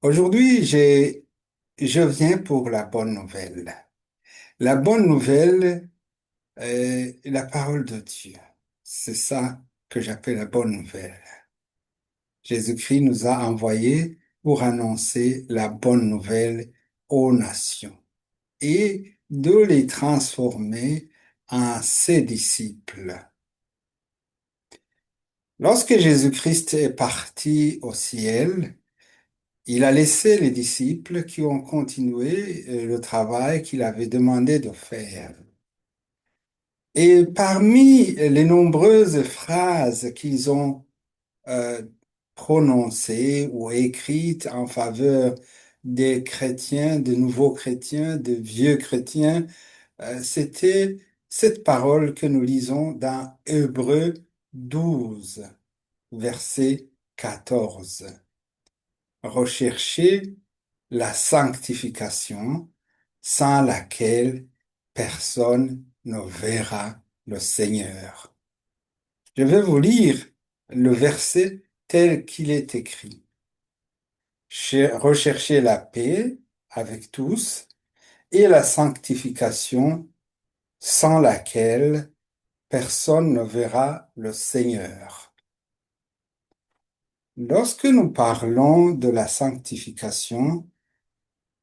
Aujourd'hui, je viens pour la bonne nouvelle. La bonne nouvelle est la parole de Dieu. C'est ça que j'appelle la bonne nouvelle. Jésus-Christ nous a envoyés pour annoncer la bonne nouvelle aux nations et de les transformer en ses disciples. Lorsque Jésus-Christ est parti au ciel, il a laissé les disciples qui ont continué le travail qu'il avait demandé de faire. Et parmi les nombreuses phrases qu'ils ont euh, prononcées ou écrites en faveur des chrétiens, de nouveaux chrétiens, de vieux chrétiens, c'était cette parole que nous lisons dans Hébreux 12, verset 14. Recherchez la sanctification sans laquelle personne ne verra le Seigneur. Je vais vous lire le verset tel qu'il est écrit. Recherchez la paix avec tous et la sanctification sans laquelle personne ne verra le Seigneur. Lorsque nous parlons de la sanctification,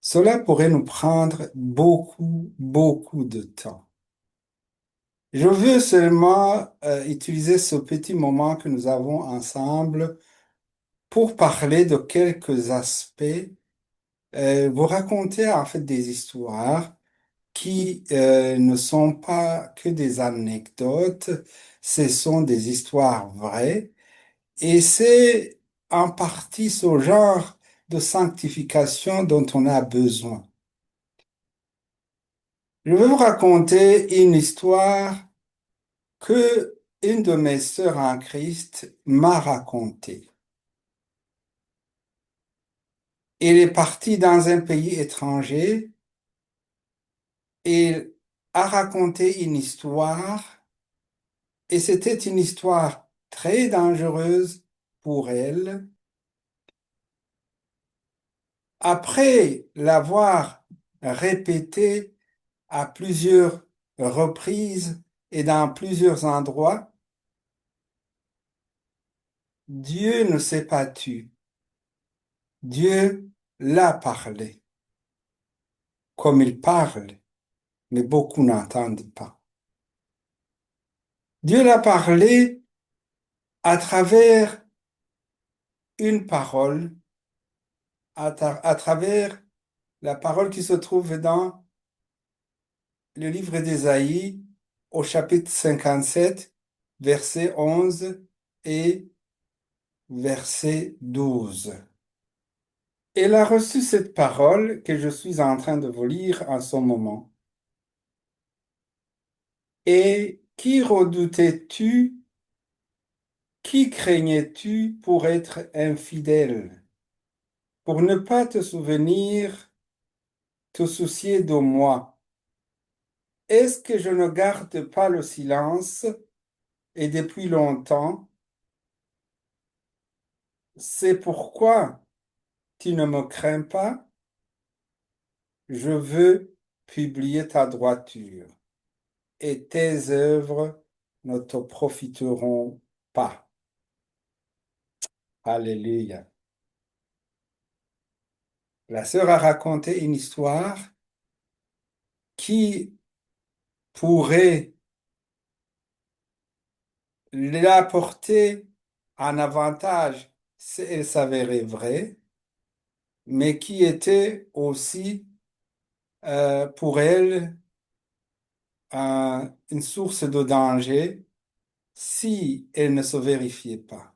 cela pourrait nous prendre beaucoup de temps. Je veux seulement utiliser ce petit moment que nous avons ensemble pour parler de quelques aspects, vous raconter en fait des histoires qui ne sont pas que des anecdotes, ce sont des histoires vraies et c'est en partie ce genre de sanctification dont on a besoin. Je vais vous raconter une histoire que une de mes sœurs en Christ m'a racontée. Elle est partie dans un pays étranger et a raconté une histoire et c'était une histoire très dangereuse pour elle. Après l'avoir répétée à plusieurs reprises et dans plusieurs endroits, Dieu ne s'est pas tu. Dieu l'a parlé comme il parle, mais beaucoup n'entendent pas. Dieu l'a parlé à travers une parole, à travers la parole qui se trouve dans le livre d'Ésaïe au chapitre 57, verset 11 et verset 12. Elle a reçu cette parole que je suis en train de vous lire en ce moment. Et qui redoutais-tu, qui craignais-tu pour être infidèle, pour ne pas te souvenir, te soucier de moi? Est-ce que je ne garde pas le silence et depuis longtemps? C'est pourquoi tu ne me crains pas? Je veux publier ta droiture et tes œuvres ne te profiteront pas. Alléluia. La sœur a raconté une histoire qui pourrait l'apporter un avantage si elle s'avérait vraie, mais qui était aussi pour elle une source de danger si elle ne se vérifiait pas.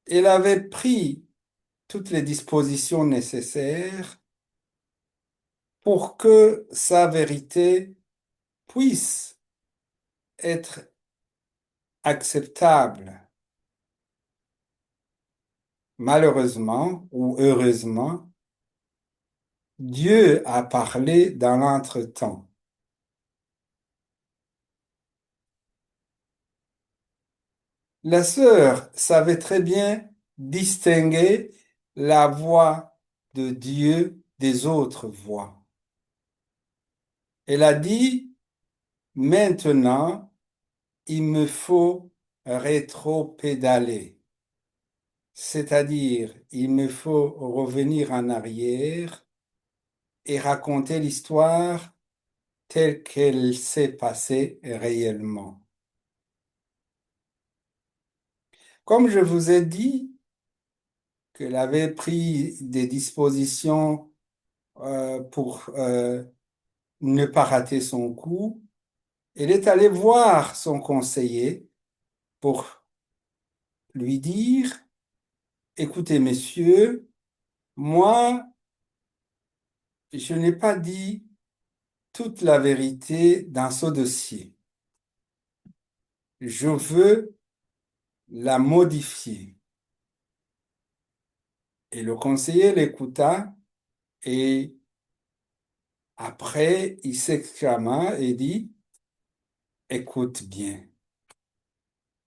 Elle avait pris toutes les dispositions nécessaires pour que sa vérité puisse être acceptable. Malheureusement ou heureusement, Dieu a parlé dans l'entretemps. La sœur savait très bien distinguer la voix de Dieu des autres voix. Elle a dit, maintenant, il me faut rétro-pédaler, c'est-à-dire il me faut revenir en arrière et raconter l'histoire telle qu'elle s'est passée réellement. Comme je vous ai dit qu'elle avait pris des dispositions pour ne pas rater son coup, elle est allée voir son conseiller pour lui dire, écoutez, messieurs, moi, je n'ai pas dit toute la vérité dans ce dossier. Je veux la modifier. Et le conseiller l'écouta et après, il s'exclama et dit, écoute bien,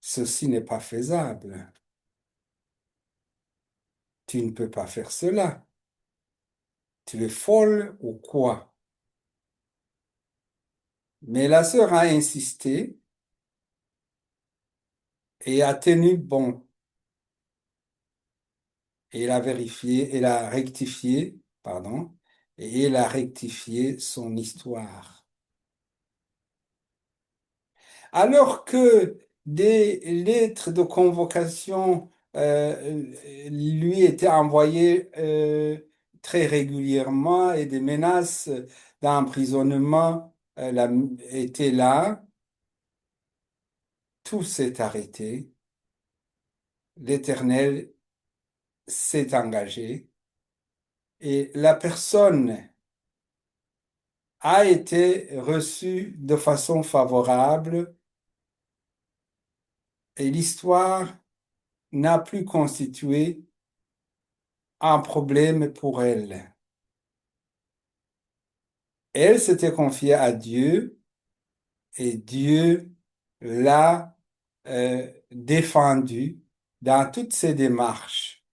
ceci n'est pas faisable. Tu ne peux pas faire cela. Tu es folle ou quoi? Mais la sœur a insisté et a tenu bon. Et elle a vérifié, elle a rectifié, pardon, et elle a rectifié son histoire. Alors que des lettres de convocation lui étaient envoyées très régulièrement et des menaces d'emprisonnement étaient là, tout s'est arrêté. L'Éternel s'est engagé et la personne a été reçue de façon favorable et l'histoire n'a plus constitué un problème pour elle. Elle s'était confiée à Dieu et Dieu l'a défendue dans toutes ses démarches.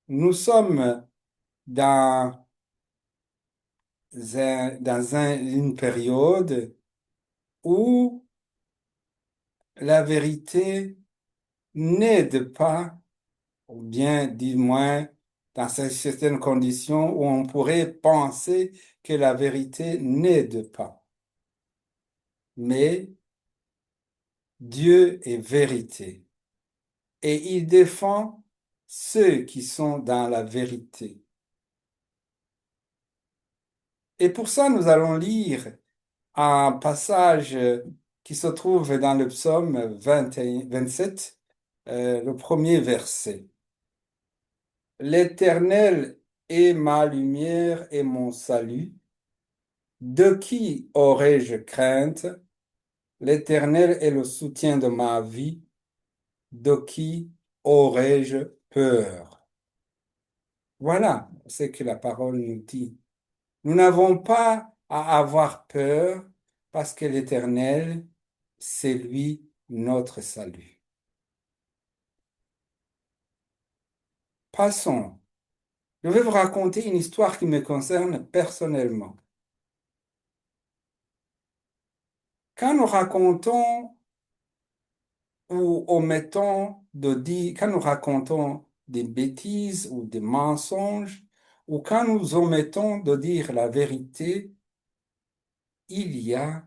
Nous sommes dans une période où la vérité n'aide pas, ou bien du moins dans certaines conditions où on pourrait penser que la vérité n'aide pas. Mais Dieu est vérité et il défend ceux qui sont dans la vérité. Et pour ça, nous allons lire un passage qui se trouve dans le psaume 27, le premier verset. L'Éternel est ma lumière et mon salut. De qui aurais-je crainte? L'Éternel est le soutien de ma vie. De qui aurais-je peur? Voilà ce que la parole nous dit. Nous n'avons pas à avoir peur parce que l'Éternel, c'est lui notre salut. Passons. Je vais vous raconter une histoire qui me concerne personnellement. Quand nous racontons ou omettons de dire, quand nous racontons des bêtises ou des mensonges, ou quand nous omettons de dire la vérité, il y a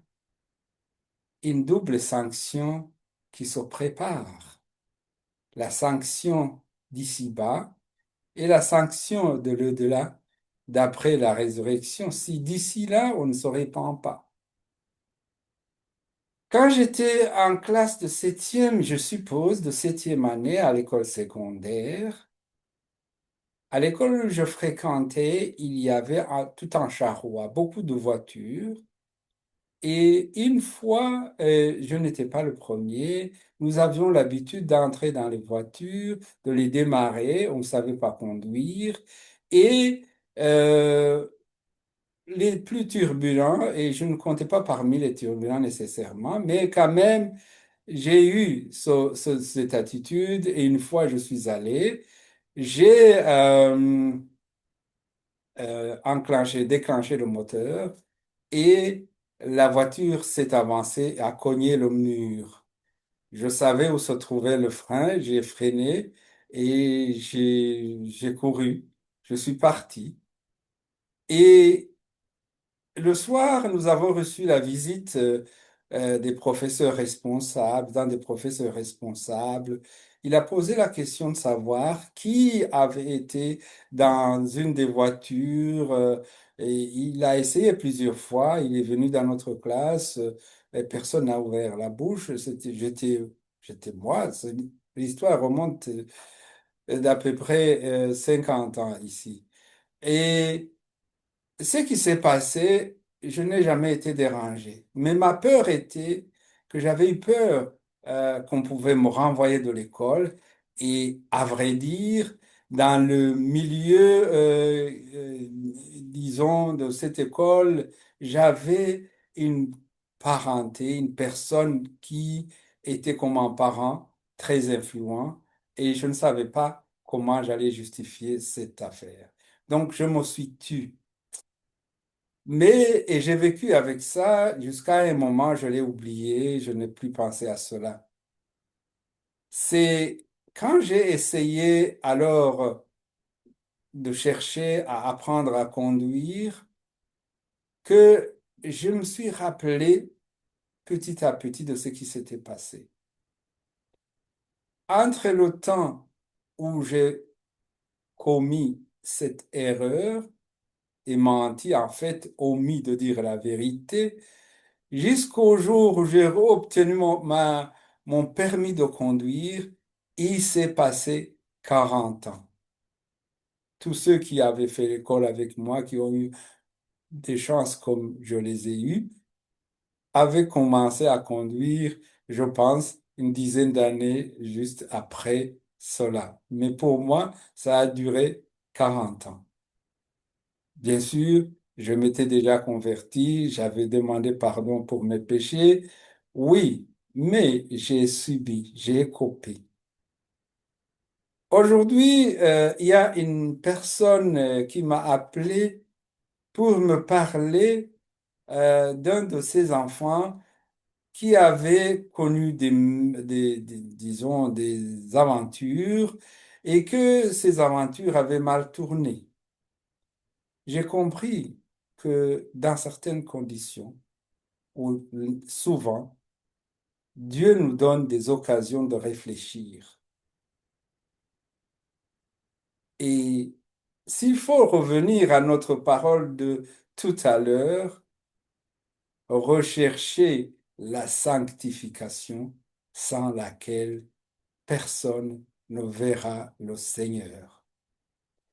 une double sanction qui se prépare. La sanction d'ici-bas et la sanction de l'au-delà d'après la résurrection, si d'ici là on ne se répand pas. Quand j'étais en classe de septième, je suppose, de septième année à l'école secondaire, à l'école où je fréquentais, il y avait tout un charroi, beaucoup de voitures. Et une fois, je n'étais pas le premier, nous avions l'habitude d'entrer dans les voitures, de les démarrer, on ne savait pas conduire. Et les plus turbulents, et je ne comptais pas parmi les turbulents nécessairement, mais quand même, j'ai eu cette attitude et une fois je suis allé, j'ai déclenché le moteur et la voiture s'est avancée et a cogné le mur. Je savais où se trouvait le frein, j'ai freiné et j'ai couru. Je suis parti. Et le soir, nous avons reçu la visite des professeurs responsables, d'un des professeurs responsables. Il a posé la question de savoir qui avait été dans une des voitures. Et il a essayé plusieurs fois. Il est venu dans notre classe et personne n'a ouvert la bouche. J'étais moi. L'histoire remonte d'à peu près 50 ans ici. Et ce qui s'est passé, je n'ai jamais été dérangé. Mais ma peur était que j'avais eu peur qu'on pouvait me renvoyer de l'école. Et à vrai dire, dans le milieu, disons, de cette école, j'avais une parenté, une personne qui était comme un parent très influent. Et je ne savais pas comment j'allais justifier cette affaire. Donc, je me suis tu. Mais, et j'ai vécu avec ça jusqu'à un moment, je l'ai oublié, je n'ai plus pensé à cela. C'est quand j'ai essayé alors de chercher à apprendre à conduire que je me suis rappelé petit à petit de ce qui s'était passé. Entre le temps où j'ai commis cette erreur et menti, en fait, omis de dire la vérité, jusqu'au jour où j'ai obtenu mon permis de conduire, il s'est passé 40 ans. Tous ceux qui avaient fait l'école avec moi, qui ont eu des chances comme je les ai eues, avaient commencé à conduire, je pense, une dizaine d'années juste après cela. Mais pour moi, ça a duré 40 ans. Bien sûr, je m'étais déjà converti, j'avais demandé pardon pour mes péchés, oui, mais j'ai subi, j'ai écopé. Aujourd'hui, il y a une personne qui m'a appelé pour me parler d'un de ses enfants qui avait connu disons, des aventures et que ces aventures avaient mal tourné. J'ai compris que dans certaines conditions, ou souvent, Dieu nous donne des occasions de réfléchir. Et s'il faut revenir à notre parole de tout à l'heure, rechercher la sanctification sans laquelle personne ne verra le Seigneur.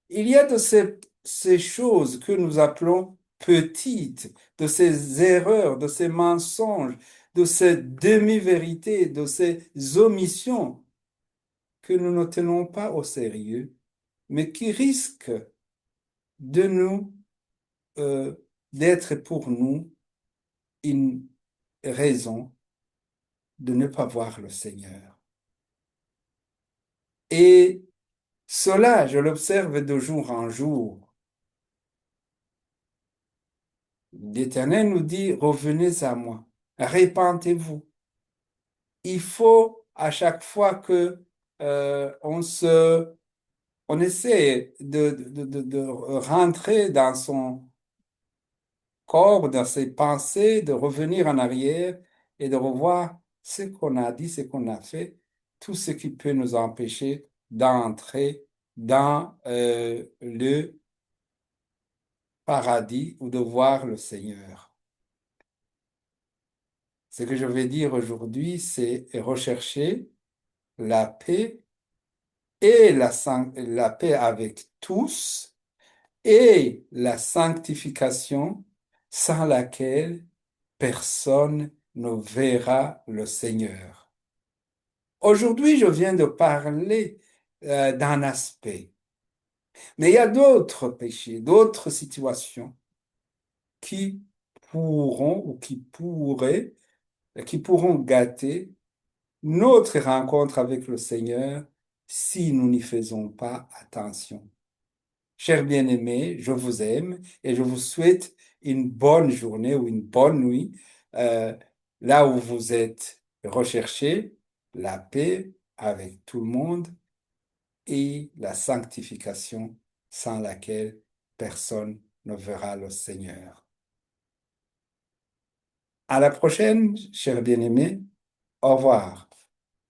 Il y a de ces choses que nous appelons petites, de ces erreurs, de ces mensonges, de ces demi-vérités, de ces omissions que nous ne tenons pas au sérieux, mais qui risquent de nous, euh, d'être pour nous une raison de ne pas voir le Seigneur. Et cela, je l'observe de jour en jour. L'Éternel nous dit, revenez à moi, répentez-vous. Il faut à chaque fois que on essaie de rentrer dans son corps, dans ses pensées, de revenir en arrière et de revoir ce qu'on a dit, ce qu'on a fait, tout ce qui peut nous empêcher d'entrer dans le paradis ou de voir le Seigneur. Ce que je vais dire aujourd'hui, c'est rechercher la paix et la paix avec tous et la sanctification sans laquelle personne ne verra le Seigneur. Aujourd'hui, je viens de parler d'un aspect, mais il y a d'autres péchés, d'autres situations qui pourront ou qui pourraient, qui pourront gâter notre rencontre avec le Seigneur si nous n'y faisons pas attention. Chers bien-aimés, je vous aime et je vous souhaite une bonne journée ou une bonne nuit euh, là où vous êtes. Recherchez la paix avec tout le monde et la sanctification sans laquelle personne ne verra le Seigneur. À la prochaine, chers bien-aimés. Au revoir.